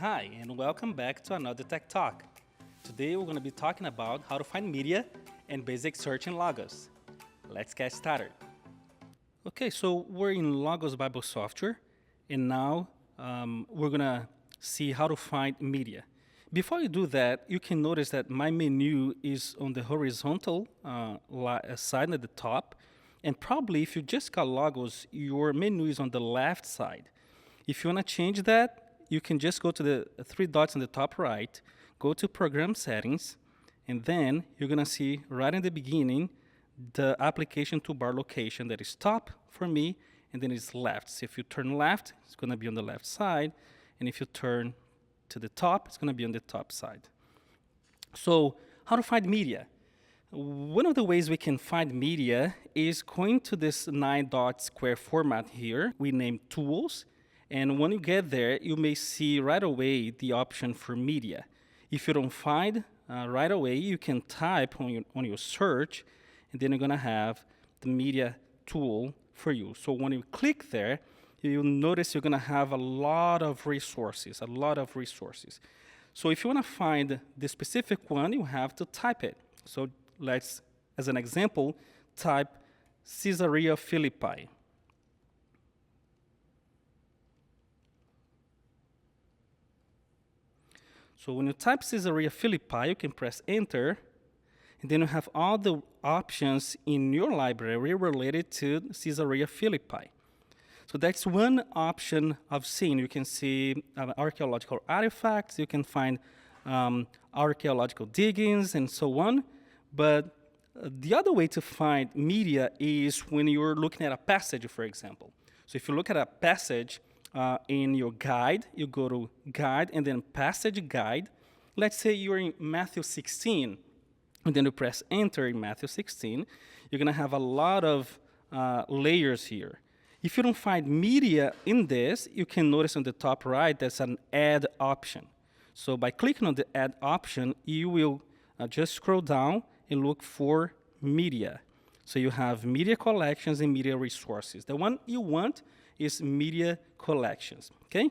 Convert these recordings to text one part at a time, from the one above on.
Hi, and welcome back to another Tech Talk. Today we're going to be talking about how to find media and basic search in Logos. Let's get started. Okay, so we're in Logos Bible software, and now we're going to see how to find media. Before you do that, you can notice that my menu is on the horizontal side at the top, and probably if you just got Logos, your menu is on the left side. If you want to change that, you can just go to the three dots on the top right, go to Program Settings, and then you're going to see right in the beginning the application toolbar location that is top for me, and then it's left. So if you turn left, it's going to be on the left side, and if you turn to the top, it's going to be on the top side. So how to find media? One of the ways we can find media is going to this 9-dot square format here. We name Tools. And when you get there, you may see right away the option for media. If you don't find right away, you can type on your search, and then you're going to have the media tool for you. So when you click there, you'll notice you're going to have a lot of resources. So if you want to find the specific one, you have to type it. So let's, as an example, type Caesarea Philippi. So when you type Caesarea Philippi, you can press Enter, and then you have all the options in your library related to Caesarea Philippi. So that's one option of seeing. You can see archaeological artifacts, you can find archaeological diggings, and so on. But the other way to find media is when you're looking at a passage, for example. So if you look at a passage, in your guide, you go to Guide and then Passage Guide. Let's say you're in Matthew 16, and then you press Enter in Matthew 16. You're going to have a lot of layers here. If you don't find media in this, you can notice on the top right there's an Add option. So by clicking on the Add option, you will just scroll down and look for media. So you have media collections and media resources. The one you want is media collections, okay?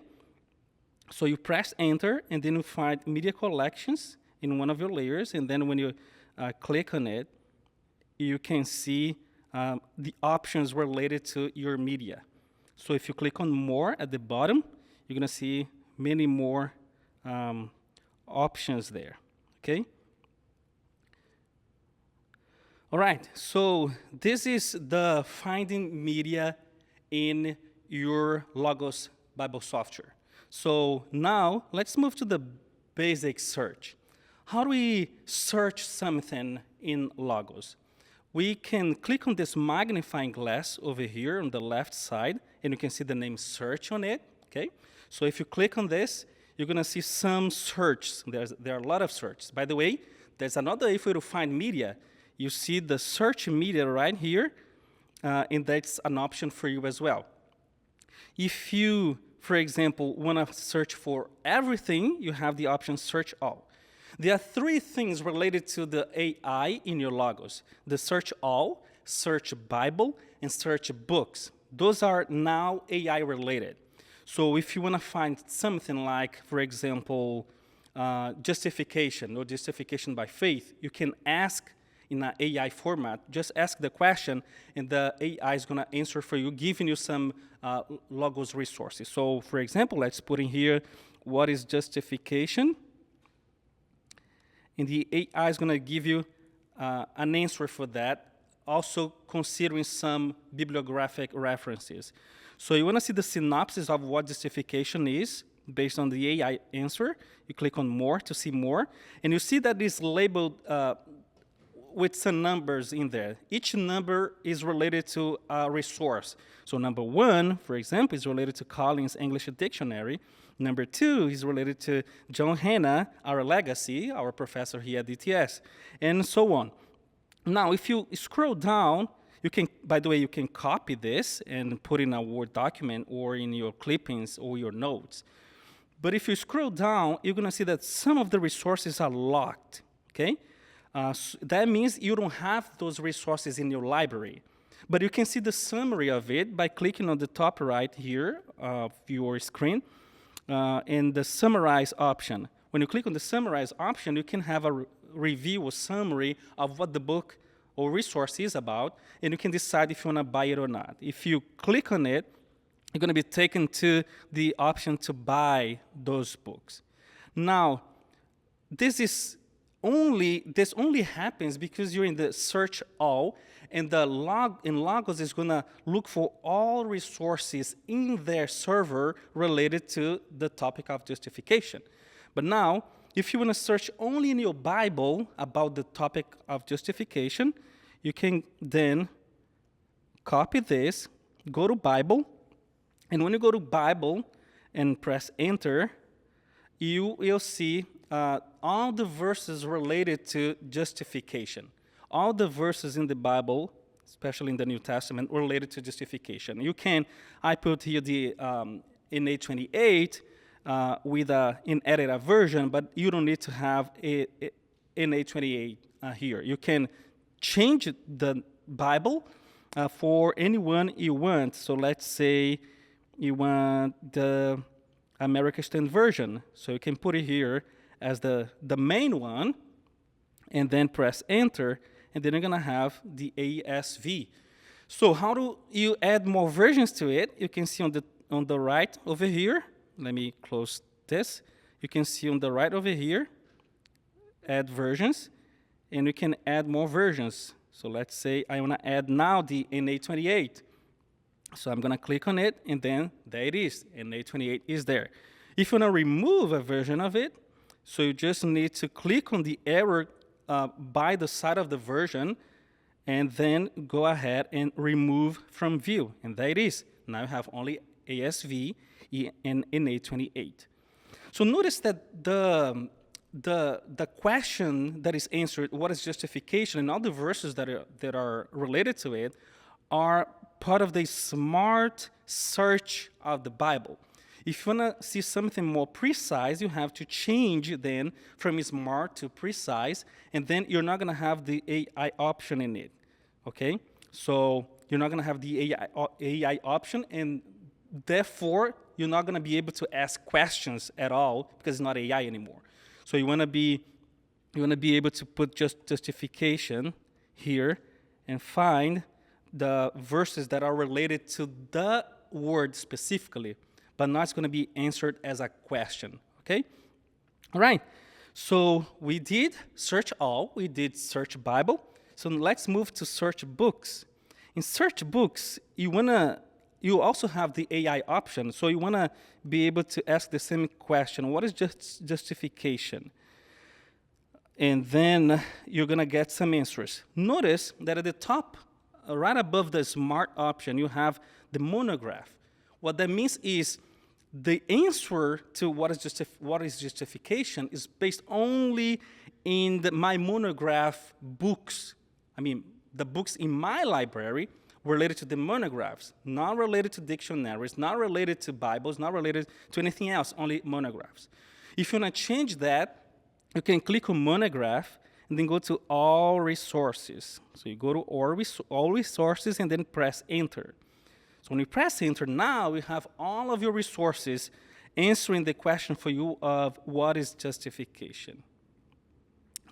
So you press Enter, and then you find media collections in one of your layers, and then when you click on it, you can see the options related to your media. So if you click on More at the bottom, you're going to see many more options there, okay? All right, so this is the finding media in your Logos Bible software. So now let's move to the basic search. How do we search something in Logos? We can click on this magnifying glass over here on the left side, and you can see the name Search on it, okay? So if you click on this, you're going to see some searches. There are a lot of searches. By the way, there's another way to find media. You see the search media right here, and that's an option for you as well. If you, for example, want to search for everything, you have the option Search All. There are three things related to the AI in your Logos: the Search All, Search Bible, and Search Books. Those are now AI related. So if you want to find something like, for example, justification or justification by faith, you can ask in an AI format, just ask the question, and the AI is going to answer for you, giving you some Logos resources. So, for example, let's put in here, what is justification? And the AI is going to give you an answer for that, also considering some bibliographic references. So you want to see the synopsis of what justification is based on the AI answer. You click on More to see more, and you see that it's labeled with some numbers in there. Each number is related to a resource. So number 1, for example, is related to Collins English Dictionary. Number 2 is related to John Hanna, our legacy, our professor here at DTS, and so on. Now, if you scroll down, you can, by the way, you can copy this and put in a Word document or in your clippings or your notes. But if you scroll down, you're going to see that some of the resources are locked, okay? That means you don't have those resources in your library. But you can see the summary of it by clicking on the top right here of your screen. in the summarize option. When you click on the summarize option, you can have a review or summary of what the book or resource is about, and you can decide if you want to buy it or not. If you click on it, you're going to be taken to the option to buy those books. Now, this only happens because you're in the search all, and the Logos is going to look for all resources in their server related to the topic of justification. But now, if you want to search only in your Bible about the topic of justification, you can then copy this, go to Bible, and when you go to Bible and press Enter, you will see all the verses related to justification. All the verses in the Bible, especially in the New Testament, related to justification. I put here the NA28 with an edited version, but you don't need to have a NA28 here. You can change the Bible for anyone you want. So let's say you want the American Standard Version. So you can put it here as the main one, and then press Enter, and then you're going to have the ASV. So how do you add more versions to it? You can see on the right over here. Let me close this. You can see on the right over here, add versions, and you can add more versions. So let's say I want to add now the NA28. So I'm going to click on it, and then there it is. NA28 is there. If you want to remove a version of it, so you just need to click on the arrow by the side of the version, and then go ahead and remove from view. And there it is. Now you have only ASV and NA28. So notice that the question that is answered, what is justification, and all the verses that are related to it are part of the smart search of the Bible. If you want to see something more precise, you have to change then from smart to precise, and then you're not going to have the AI option in it, okay? So you're not going to have the AI option, and therefore, you're not going to be able to ask questions at all because it's not AI anymore. So you want to be able to put just justification here and find the verses that are related to the word specifically, but not it's going to be answered as a question, okay? All right, so we did search all, we did search Bible, so let's move to search books. In search books, you also have the AI option, so you want to be able to ask the same question, what is justification? And then you're going to get some answers. Notice that at the top, right above the smart option, you have the monograph. What that means is the answer to what is justification is based only in my monograph books. I mean, the books in my library related to the monographs, not related to dictionaries, not related to Bibles, not related to anything else, only monographs. If you want to change that, you can click on monograph and then go to all resources. So you go to all resources and then press enter. So when you press enter, now you have all of your resources answering the question for you of what is justification.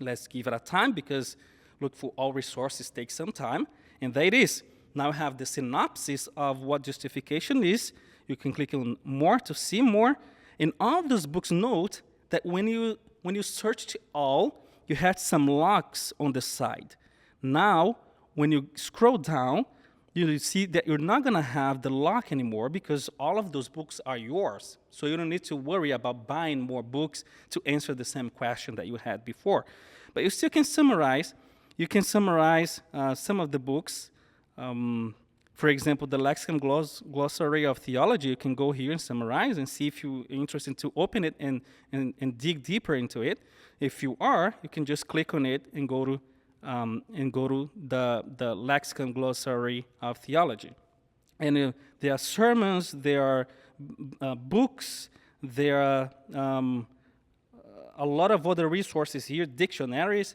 Let's give it a time because look for all resources takes some time. And there it is. Now I have the synopsis of what justification is. You can click on more to see more. And all those books note that when you searched all, you had some locks on the side. Now, when you scroll down, you see that you're not going to have the lock anymore because all of those books are yours. So you don't need to worry about buying more books to answer the same question that you had before. But you still can summarize. You can summarize some of the books. For example, the Lexicon Glossary of Theology, you can go here and summarize and see if you're interested to open it and dig deeper into it. If you are, you can just click on it and go to the Lexicon Glossary of Theology. And there are sermons, there are books, there are a lot of other resources here, dictionaries.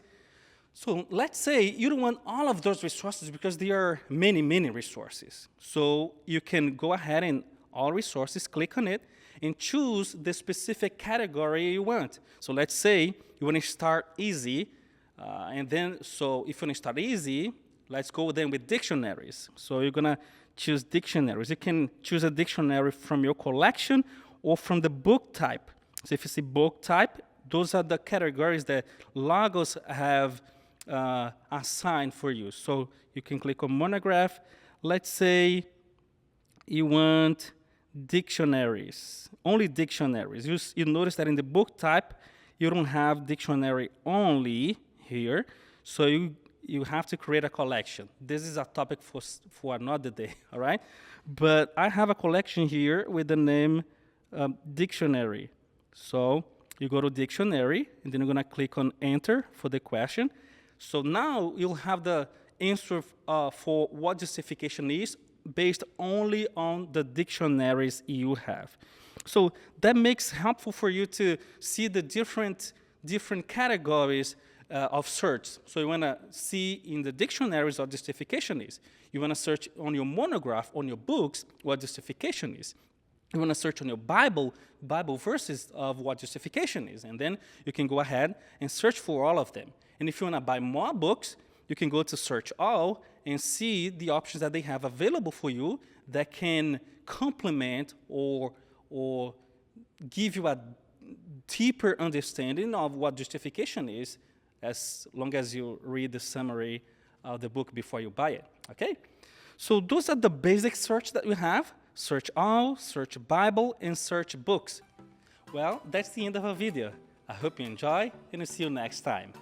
So let's say you don't want all of those resources because there are many, many resources. So you can go ahead and all resources, click on it, and choose the specific category you want. So let's say you want to start easy, and then, so if you want to start easy, let's go then with dictionaries. So you're going to choose dictionaries. You can choose a dictionary from your collection or from the book type. So if you see book type, those are the categories that Logos have assigned for you. So you can click on monograph. Let's say you want dictionaries, only dictionaries. You notice that in the book type, you don't have dictionary only here. So you have to create a collection. This is a topic for another day, all right? But I have a collection here with the name dictionary. So you go to dictionary, and then you're going to click on enter for the question. So now you'll have the answer for what justification is based only on the dictionaries you have. So that makes helpful for you to see the different categories of search. So you want to see in the dictionaries what justification is. You want to search on your monograph, on your books, what justification is. You want to search on your Bible verses of what justification is. And then you can go ahead and search for all of them. And if you want to buy more books, you can go to search all and see the options that they have available for you that can complement or give you a deeper understanding of what justification is, as long as you read the summary of the book before you buy it, okay? So those are the basic search that we have: search all, search Bible, and search books. Well, that's the end of our video. I hope you enjoy, and I'll see you next time.